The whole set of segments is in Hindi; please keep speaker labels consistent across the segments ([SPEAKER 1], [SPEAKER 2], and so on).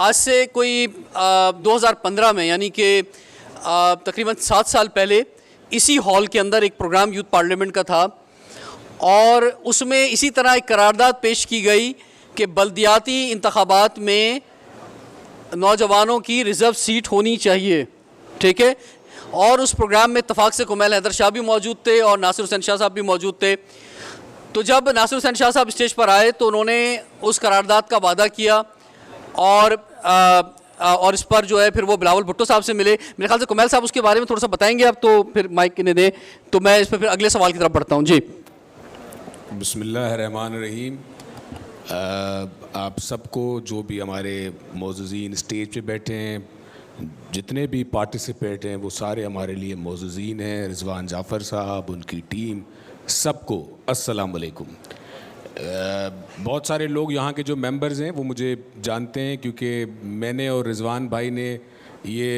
[SPEAKER 1] आज से कोई 2015 में यानी कि तकरीबन 7 साल पहले इसी हॉल के अंदर एक प्रोग्राम यूथ पार्लियामेंट का था और उसमें इसी तरह एक करारदाद पेश की गई कि बल्दियाती इंतखाबात में नौजवानों की रिज़र्व सीट होनी चाहिए, ठीक है। और उस प्रोग्राम में इत्तफाक से कुमैल हैदर शाह भी मौजूद थे और नासिर हुसैन शाह साहब भी मौजूद थे। तो जब नासिर हुसैन शाह साहब स्टेज पर आए तो उन्होंने उस करारदाद का वादा किया और इस पर जो है फिर वो बिलावल भुट्टो साहब से मिले। मेरे ख्याल से कुमैल साहब उसके बारे में थोड़ा सा बताएंगे अब, तो फिर माइक ने दें तो मैं इस पर फिर अगले सवाल की तरफ बढ़ता हूँ। जी
[SPEAKER 2] बिस्मिल्लाहिर्रहमानिर्रहीम। आप सबको, जो भी हमारे मौजूदीन स्टेज पे बैठे हैं, जितने भी पार्टिसिपेट हैं, वो सारे हमारे लिए मौजूदीन हैं, रिजवान जाफ़र साहब, उनकी टीम, सबको अस्सलाम वालेकुम। बहुत सारे लोग यहाँ के जो मेंबर्स हैं वो मुझे जानते हैं क्योंकि मैंने और रिजवान भाई ने ये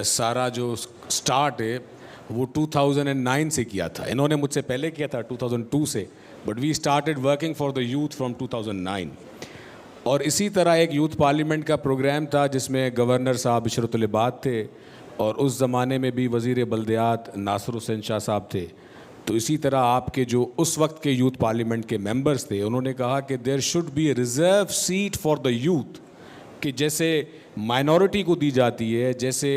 [SPEAKER 2] सारा जो स्टार्ट है वो 2009 से किया था। इन्होंने मुझसे पहले किया था 2002 से, but we started working for the youth from 2009। और इसी तरह एक यूथ पार्लियामेंट का प्रोग्राम था जिसमें गवर्नर साहब इशरतुल इबाद थे और उस ज़माने में भी वज़ीर बल्दियात नासिर हुसैन शाह साहब थे। तो इसी तरह आपके जो उस वक्त के यूथ पार्लियामेंट के मेंबर्स थे, उन्होंने कहा कि there should be a reserve seat for the youth, कि जैसे माइनॉरिटी को दी जाती है, जैसे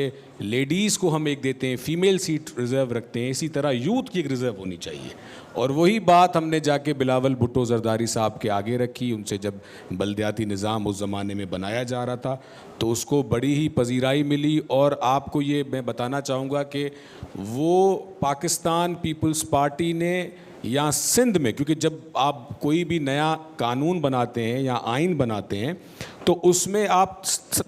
[SPEAKER 2] लेडीज़ को हम एक देते हैं, फ़ीमेल सीट रिज़र्व रखते हैं, इसी तरह यूथ की एक रिज़र्व होनी चाहिए। और वही बात हमने जाके बिलावल भुट्टो ज़रदारी साहब के आगे रखी। उनसे जब बल्दियाती निज़ाम उस ज़माने में बनाया जा रहा था तो उसको बड़ी ही पजीराई मिली। और आपको ये मैं बताना चाहूँगा कि वो पाकिस्तान पीपल्स पार्टी ने या सिंध में, क्योंकि जब आप कोई भी नया कानून बनाते हैं या आइन बनाते हैं तो उसमें आप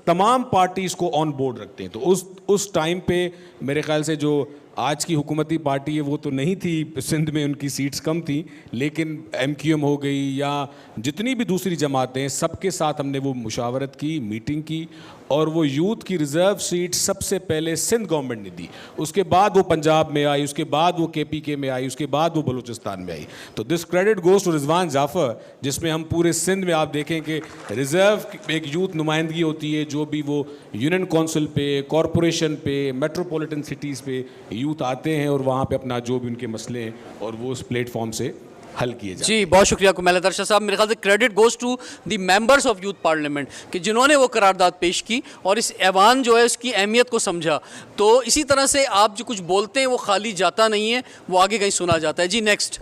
[SPEAKER 2] तमाम पार्टीज़ को ऑन बोर्ड रखते हैं। तो उस टाइम पे मेरे ख्याल से जो आज की हुकूमती पार्टी है वो तो नहीं थी, सिंध में उनकी सीट्स कम थी, लेकिन MQM हो गई या जितनी भी दूसरी जमातें, सबके साथ हमने वो मुशावरत की, मीटिंग की और वो यूथ की रिज़र्व सीट सबसे पहले सिंध गवर्नमेंट ने दी। उसके बाद वो पंजाब में आई, उसके बाद वो KPK में आई, उसके बाद वो बलूचिस्तान में आई। तो this credit goes to Rizwan Jafar, जिसमें हम पूरे सिंध में आप देखें कि रिज़र्व एक यूथ नुमाइंदगी होती है, जो भी वो यूनियन कौंसिल पे, कॉरपोरेशन पे, मेट्रोपॉलिटन सिटीज़ पे यूथ आते हैं और वहाँ पे अपना जो भी उनके मसले हैं और वो उस प्लेटफॉर्म से हल किए जाए।
[SPEAKER 1] जी बहुत शुक्रिया कुमैल हैदर शाह साहब। मेरे ख्याल से credit goes to the members of youth parliament कि जिन्होंने वो करारदाद पेश की और इस ऐवान जो है उसकी अहमियत को समझा। तो इसी तरह से आप जो कुछ बोलते हैं वो खाली जाता नहीं है, वो आगे कहीं सुना जाता है। जी नेक्स्ट।